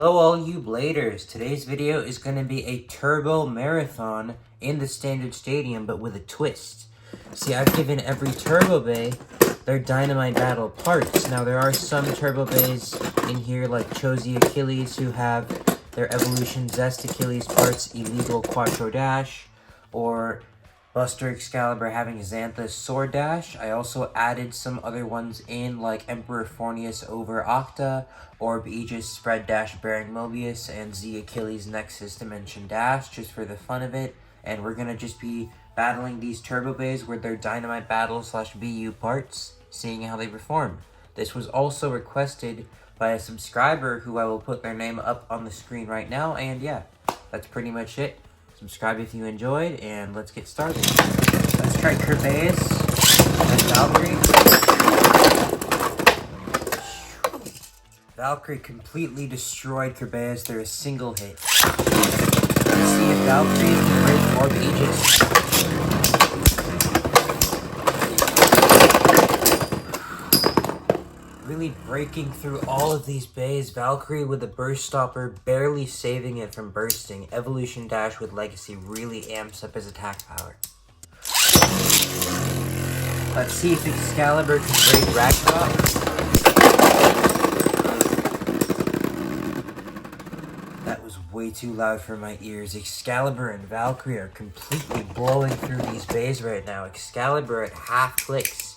Hello all you bladers, today's video is going to be a turbo marathon in the standard stadium but with a twist. See, I've given every turbo bay their dynamite battle parts. Now there are some turbo bays in here like Chozy Achilles who have their Evolution Zest Achilles parts illegal Quattro Dash, or Buster Excalibur having Xanthus Sword Dash. I also added some other ones in, like Emperor Fornius over Octa, Orb Aegis Spread Dash Bearing Mobius, and Z Achilles Nexus Dimension Dash, just for the fun of it. And we're gonna just be battling these Turbo Bays with their Dynamite Battle / BU parts, seeing how they perform. This was also requested by a subscriber who I will put their name up on the screen right now, and yeah, that's pretty much it. Subscribe if you enjoyed, and let's get started. Let's try Beys and Valkyrie. Valkyrie completely destroyed Beys. They're a single hit. Let's see if Valkyrie can break Orb Aegis. Really breaking through all of these bays. Valkyrie with a burst stopper, barely saving it from bursting. Evolution Dash with Legacy really amps up his attack power. Let's see if Excalibur can break Ragnarok. That was way too loud for my ears. Excalibur and Valkyrie are completely blowing through these bays right now. Excalibur at half clicks.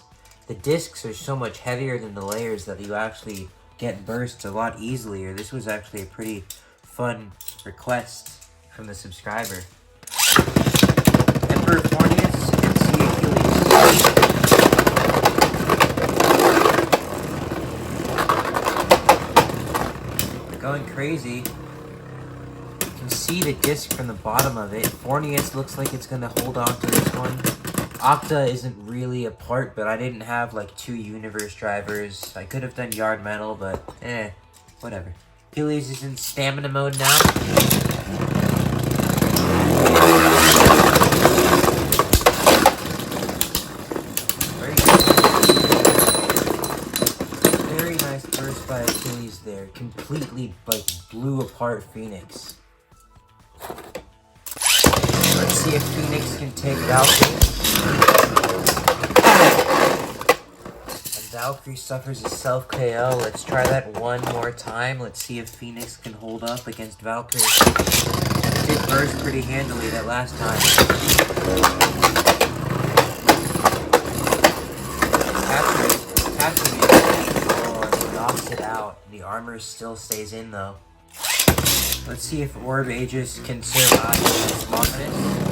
The discs are so much heavier than the layers that you actually get bursts a lot easier. This was actually a pretty fun request from the subscriber. Emperor Fornius and Z Achilles. They're going crazy. You can see the disc from the bottom of it. Fornius looks like it's going to hold on to this one. Octa isn't really a part, but I didn't have like 2 universe drivers. I could have done Yard Metal, but whatever. Achilles is in stamina mode now. Very nice burst by Achilles there. Completely like blew apart Phoenix. Let's see if Phoenix can take Valkyrie. And Valkyrie suffers a self-KO. Let's try that one more time. Let's see if Phoenix can hold up against Valkyrie. It did burst pretty handily that last time. Catching it. Oh, and he knocks it out. The armor still stays in though. Let's see if Orb Aegis can survive against Mominus.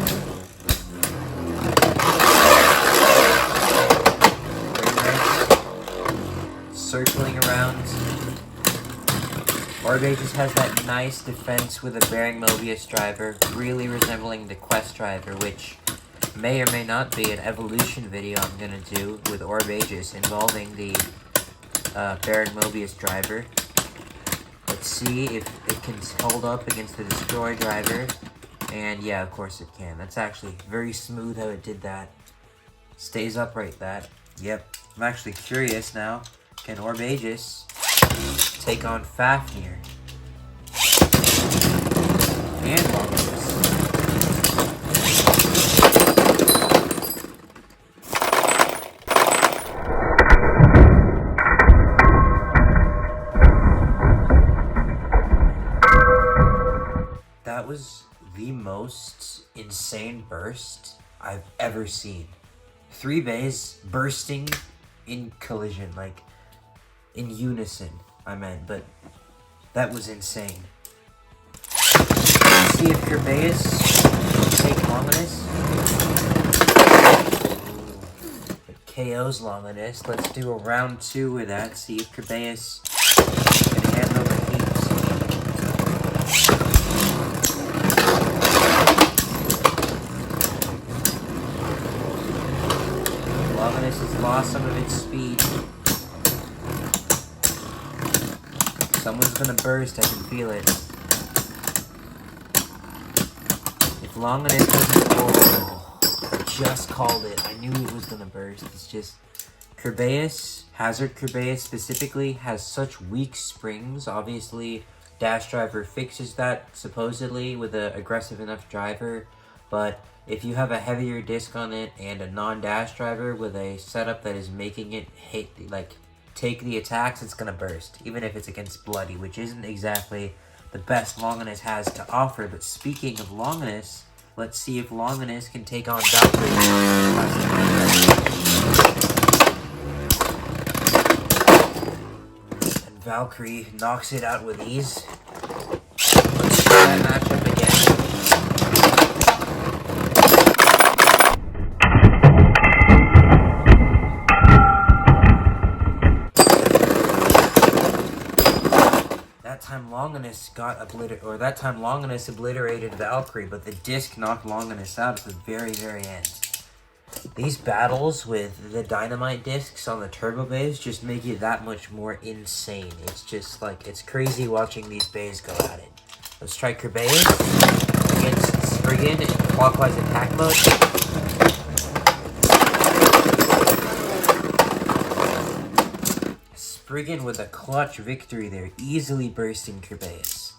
Circling around. Orb Aegis has that nice defense with a Bearing Mobius driver, really resembling the Quest driver, which may or may not be an evolution video I'm gonna do with Orb Aegis involving the Bearing Mobius driver. Let's see if it can hold up against the Destroy driver. And yeah, of course it can. That's actually very smooth how it did that. Stays upright that. Yep. I'm actually curious now. Can Orb Aegis take on Fafnir? And Mominus. That was the most insane burst I've ever seen. 3 bays bursting in collision, like in unison, I meant, but that was insane. Let's see if your Beys take Mominus. It KOs Mominus. Let's do a round 2 with that. See if Beys can handle the heat. Mominus has lost some of its speed. Someone's gonna burst, I can feel it. If Longinus doesn't I just called it. I knew it was gonna burst. It's just Beys, Hazard Beys specifically, has such weak springs. Obviously, dash driver fixes that, supposedly, with an aggressive enough driver. But if you have a heavier disc on it and a non-dash driver with a setup that is making it take the attacks, it's gonna burst, even if it's against Bloody, which isn't exactly the best Longinus has to offer. But speaking of Longinus, let's see if Longinus can take on Valkyrie. And Valkyrie knocks it out with ease. Let's try that matchup again. That time Longinus obliterated Valkyrie, but the disc knocked Longinus out at the very, very end. These battles with the dynamite discs on the turbo bays just make it that much more insane. It's just like, it's crazy watching these bays go at it. Let's try Beys against Spriggan in clockwise attack mode. Spriggan with a clutch victory there, easily bursting Beys.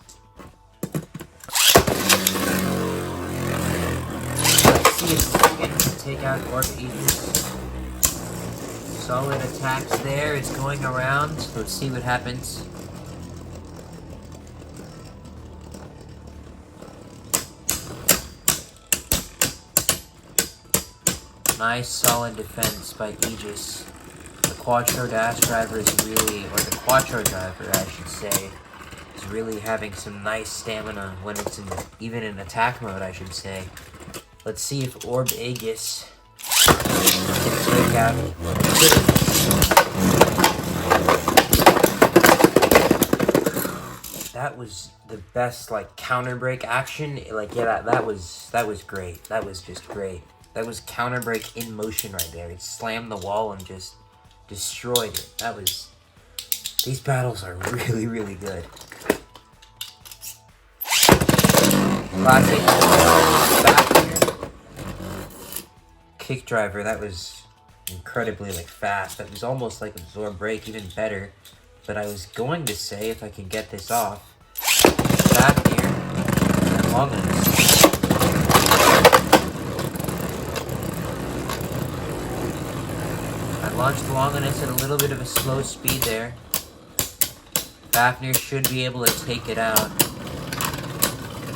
Let's see if Spriggan can take out Orb Aegis. Solid attacks there, it's going around. Let's see what happens. Nice solid defense by Aegis. The Quattro dash driver is really, or the Quattro driver I should say, is really having some nice stamina when it's in, even in attack mode I should say. Let's see if Orb Aegis can take out. That was the best like counter break action. Like yeah, that was great. That was just great. That was counter break in motion right there. It slammed the wall and just destroyed it. That was... These battles are really, really good. Classic back kick driver. That was incredibly fast. That was almost like absorb break, even better. But I was going to say if I can get this off. Back here and Longinus. Launched Longinus at a little bit of a slow speed there. Fafnir should be able to take it out.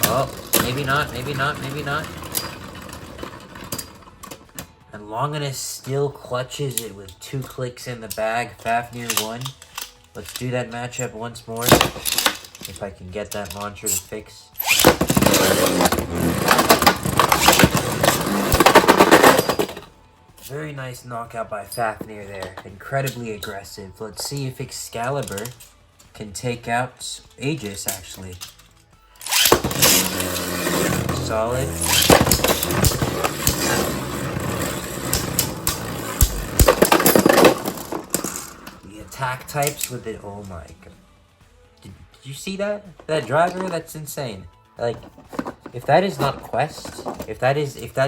Oh, maybe not, maybe not, maybe not. And Longinus still clutches it with 2 clicks in the bag. Fafnir won. Let's do that matchup once more. If I can get that launcher to fix. Very nice knockout by Fafnir there. Incredibly aggressive. Let's see if Excalibur can take out Aegis, actually. Solid. The attack types with it. Oh my god. Did you see that? That driver? That's insane. Like... If that is not Quest, if that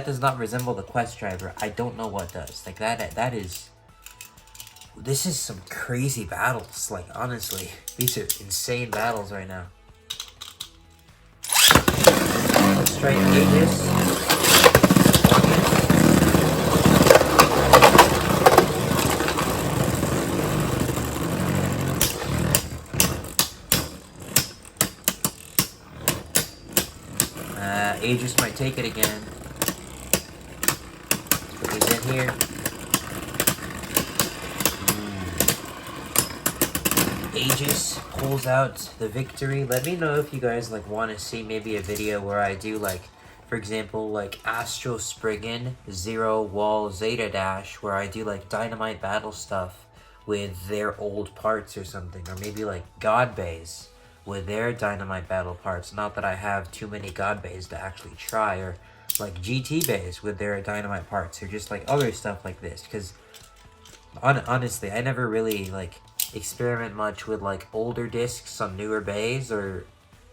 does not resemble the Quest driver, I don't know what does. Like that is... This is some crazy battles, like honestly. These are insane battles right now. Let's try Aegis. Aegis might take it again. Put these in here. Aegis pulls out the victory. Let me know if you guys want to see maybe a video where I do for example, Astral Spriggan, Zero Wall Zeta Dash, where I do dynamite battle stuff with their old parts or something, or maybe God Beys with their dynamite battle parts. Not that I have too many God Beys to actually try, or GT Beys with their dynamite parts, or just other stuff like this, because honestly I never really experiment much with older discs on newer bays or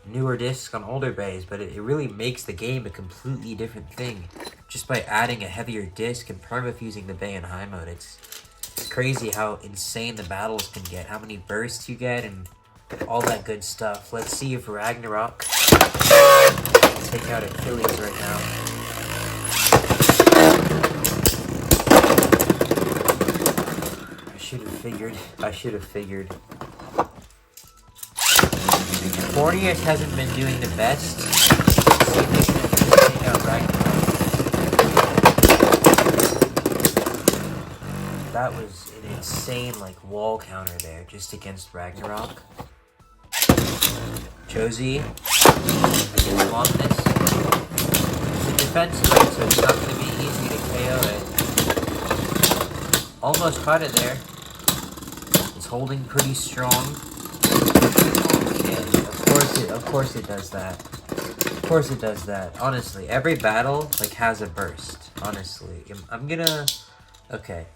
newer discs on older bays, but it really makes the game a completely different thing just by adding a heavier disc and permafusing the bay in high mode. It's crazy how insane the battles can get, how many bursts you get, and all that good stuff. Let's see if Ragnarok can take out Achilles right now. I should have figured. Fornius hasn't been doing the best. Let's see if they can take out Ragnarok. That was an insane like wall counter there just against Ragnarok. Josie against Longinus. It's a defense fight, so it's not going to be easy to KO it. Almost caught it there. It's holding pretty strong. And of course it does that. Of course it does that. Honestly, every battle like has a burst. Honestly, I'm gonna. Okay.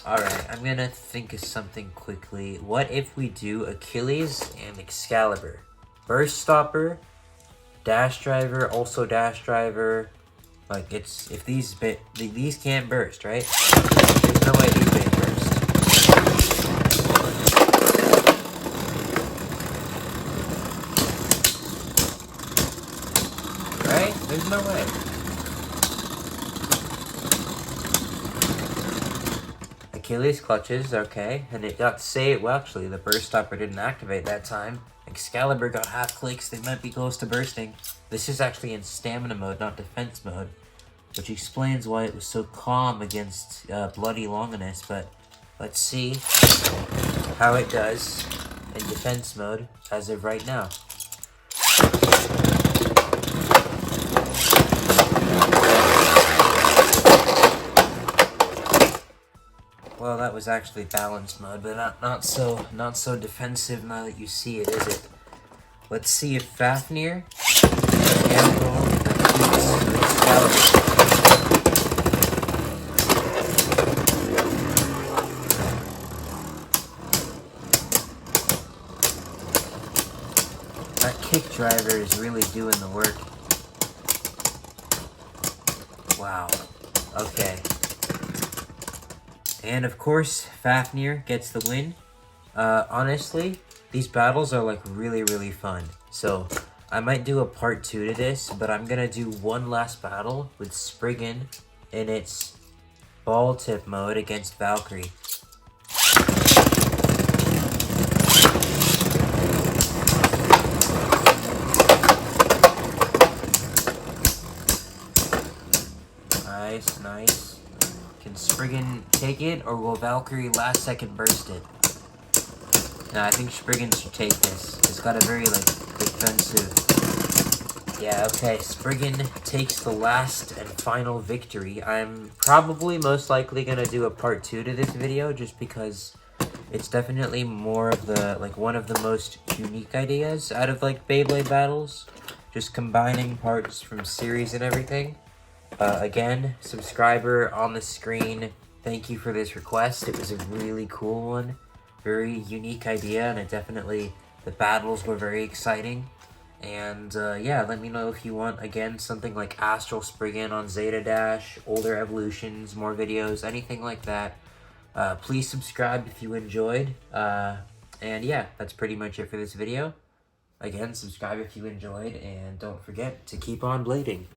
Alright, I'm gonna think of something quickly. What if we do Achilles and Excalibur? Burst Stopper, Dash Driver, also Dash Driver. Like, it's, if these can't burst, right? There's no way these may burst. Right? There's no way. Achilles clutches, okay, and it got saved. Well, actually, the burst stopper didn't activate that time. Excalibur got half clicks, they might be close to bursting. This is actually in stamina mode, not defense mode, which explains why it was so calm against Bloody Longinus, but let's see how it does in defense mode as of right now. Well, that was actually balance mode, but not so defensive now that you see it, is it? Let's see if Fafnir can handle Excalibur. That kick driver is really doing the work. Wow. Okay. And of course, Fafnir gets the win. Honestly, these battles are like really fun. So I might do a part 2 to this, but I'm gonna do one last battle with Spriggan in its ball tip mode against Valkyrie. Nice. Can Spriggan take it, or will Valkyrie last second burst it? No, I think Spriggan should take this. It's got a very, like, defensive... Yeah, okay, Spriggan takes the last and final victory. I'm probably most likely gonna do a part 2 to this video, just because it's definitely more of the, like, one of the most unique ideas out of, like, Beyblade battles. Just combining parts from series and everything. Again, subscriber on the screen, thank you for this request. It was a really cool one, very unique idea, and the battles were very exciting. And yeah, let me know if you want, again, something like Astral Spriggan on Zeta Dash, older evolutions, more videos, anything like that. Please subscribe if you enjoyed. And yeah, that's pretty much it for this video. Again, subscribe if you enjoyed, and don't forget to keep on blading.